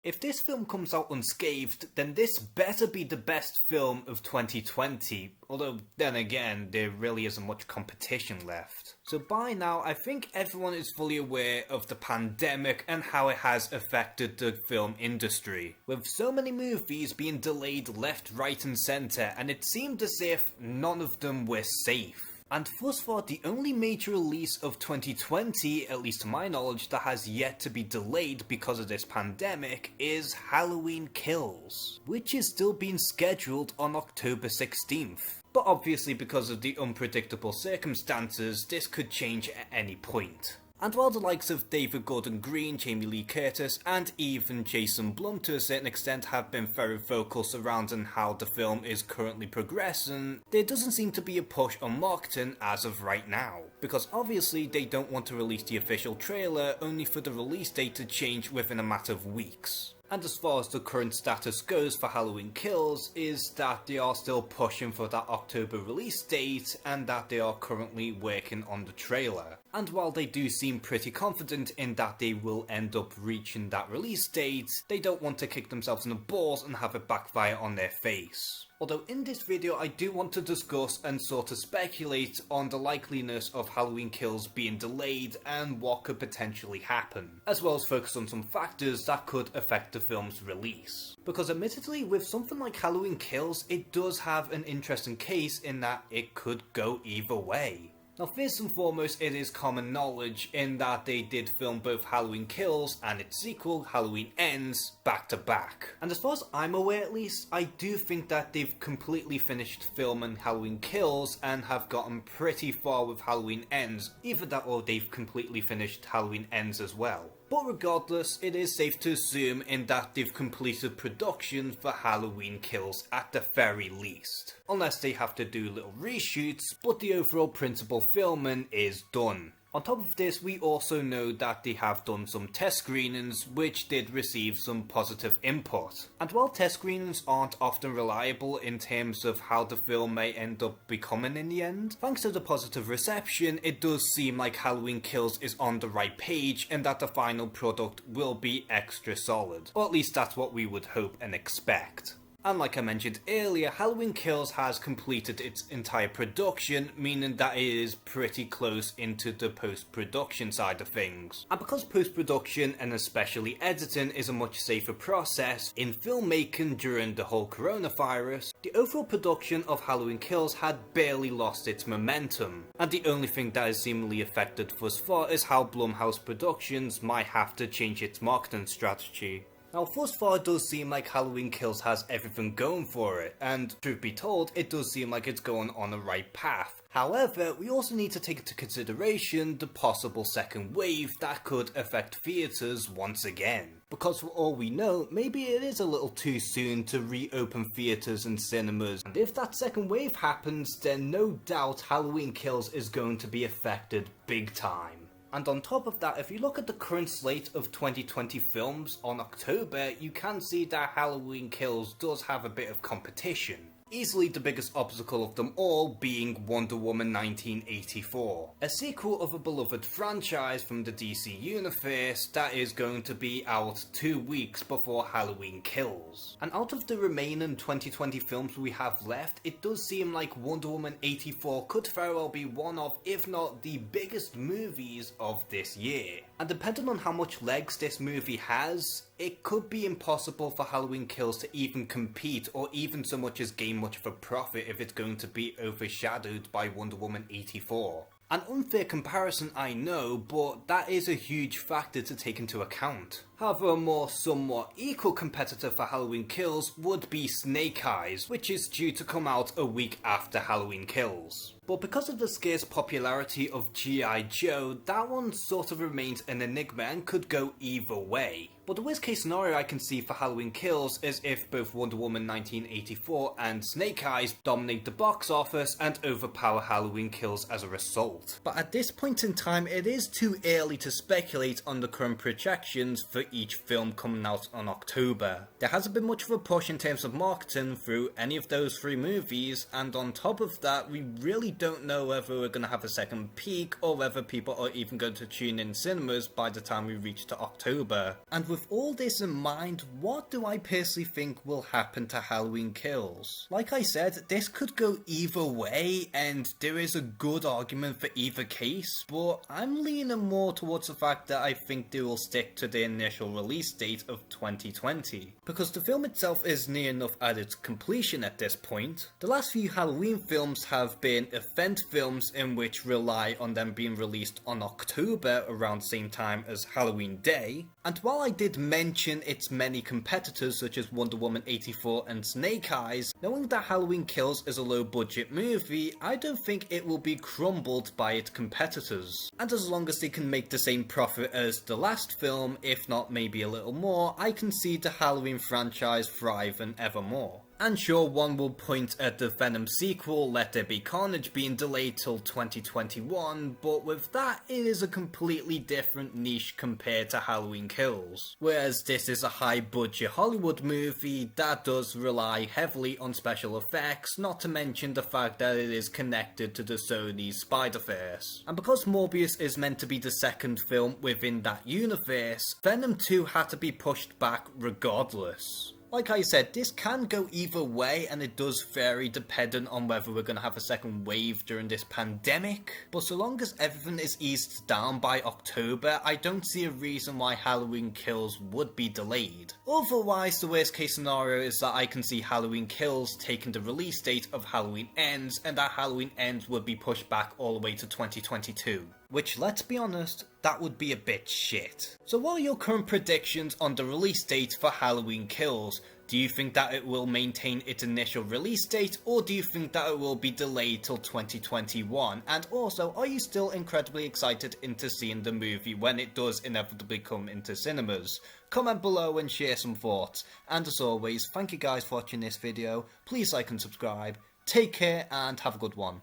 If this film comes out unscathed, then this better be the best film of 2020, although then again, there really isn't much competition left. So by now, I think everyone is fully aware of the pandemic and how it has affected the film industry, with so many movies being delayed left, right and centre, and it seemed as if none of them were safe. And thus far, the only major release of 2020, at least to my knowledge, that has yet to be delayed because of this pandemic is Halloween Kills, which is still being scheduled on October 16th. But obviously because of the unpredictable circumstances, this could change at any point. And while the likes of David Gordon Green, Jamie Lee Curtis, and even Jason Blum to a certain extent have been very vocal surrounding how the film is currently progressing, there doesn't seem to be a push on marketing as of right now. Because obviously they don't want to release the official trailer only for the release date to change within a matter of weeks. And as far as the current status goes for Halloween Kills is that they are still pushing for that October release date and that they are currently working on the trailer. And while they do seem pretty confident in that they will end up reaching that release date, they don't want to kick themselves in the balls and have it backfire on their face. Although in this video I do want to discuss and sort of speculate on the likeliness of Halloween Kills being delayed and what could potentially happen, as well as focus on some factors that could affect the film's release. Because admittedly, with something like Halloween Kills, it does have an interesting case in that it could go either way. Now first and foremost, it is common knowledge in that they did film both Halloween Kills and its sequel, Halloween Ends, back to back. And as far as I'm aware at least, I do think that they've completely finished filming Halloween Kills and have gotten pretty far with Halloween Ends. Either that or they've completely finished Halloween Ends as well. But regardless, it is safe to assume in that they've completed production for Halloween Kills at the very least. Unless they have to do little reshoots, but the overall principal filming is done. On top of this, we also know that they have done some test screenings which did receive some positive input. And while test screenings aren't often reliable in terms of how the film may end up becoming in the end, thanks to the positive reception, it does seem like Halloween Kills is on the right page and that the final product will be extra solid. Or at least that's what we would hope and expect. And like I mentioned earlier, Halloween Kills has completed its entire production, meaning that it is pretty close into the post-production side of things. And because post-production and especially editing is a much safer process in filmmaking during the whole coronavirus, the overall production of Halloween Kills had barely lost its momentum. And the only thing that is seemingly affected thus far is how Blumhouse Productions might have to change its marketing strategy. Now thus far it does seem like Halloween Kills has everything going for it, and truth be told, it does seem like it's going on the right path. However, we also need to take into consideration the possible second wave that could affect theatres once again. Because for all we know, maybe it is a little too soon to reopen theatres and cinemas, and if that second wave happens, then no doubt Halloween Kills is going to be affected big time. And on top of that, if you look at the current slate of 2020 films on October, you can see that Halloween Kills does have a bit of competition. Easily the biggest obstacle of them all being Wonder Woman 1984, a sequel of a beloved franchise from the DC universe that is going to be out 2 weeks before Halloween Kills. And out of the remaining 2020 films we have left, it does seem like Wonder Woman 84 could very well be one of, if not the biggest movies of this year. And depending on how much legs this movie has, it could be impossible for Halloween Kills to even compete or even so much as gain much of a profit if it's going to be overshadowed by Wonder Woman 84. An unfair comparison, I know, but that is a huge factor to take into account. However, a more somewhat equal competitor for Halloween Kills would be Snake Eyes, which is due to come out a week after Halloween Kills. But because of the scarce popularity of G.I. Joe, that one sort of remains an enigma and could go either way. But the worst case scenario I can see for Halloween Kills is if both Wonder Woman 1984 and Snake Eyes dominate the box office and overpower Halloween Kills as a result. But at this point in time, it is too early to speculate on the current projections for each film coming out on October. There hasn't been much of a push in terms of marketing through any of those 3 movies, and on top of that, we really don't know whether we're going to have a second peak or whether people are even going to tune in cinemas by the time we reach to October. And with all this in mind, what do I personally think will happen to Halloween Kills? Like I said, this could go either way, and there is a good argument for either case, but I'm leaning more towards the fact that I think they will stick to the initial release date of 2020. Because the film itself is near enough at its completion at this point. The last few Halloween films have been event films in which rely on them being released on October around the same time as Halloween Day. And while I did mention its many competitors such as Wonder Woman 84 and Snake Eyes, knowing that Halloween Kills is a low budget movie, I don't think it will be crumbled by its competitors. And as long as they can make the same profit as the last film, if not maybe a little more, I can see the Halloween franchise thriving evermore. And sure, one will point at the Venom sequel, Let There Be Carnage, being delayed till 2021, but with that, it is a completely different niche compared to Halloween Kills. Whereas this is a high-budget Hollywood movie that does rely heavily on special effects, not to mention the fact that it is connected to the Sony Spider-Verse. And because Morbius is meant to be the second film within that universe, Venom 2 had to be pushed back regardless. Like I said, this can go either way, and it does vary depending on whether we're going to have a second wave during this pandemic. But so long as everything is eased down by October, I don't see a reason why Halloween Kills would be delayed. Otherwise, the worst case scenario is that I can see Halloween Kills taking the release date of Halloween Ends, and that Halloween Ends would be pushed back all the way to 2022. Which, let's be honest, that would be a bit shit. So what are your current predictions on the release date for Halloween Kills? Do you think that it will maintain its initial release date, or do you think that it will be delayed till 2021? And also, are you still incredibly excited into seeing the movie when it does inevitably come into cinemas? Comment below and share some thoughts. And as always, thank you guys for watching this video. Please like and subscribe. Take care and have a good one.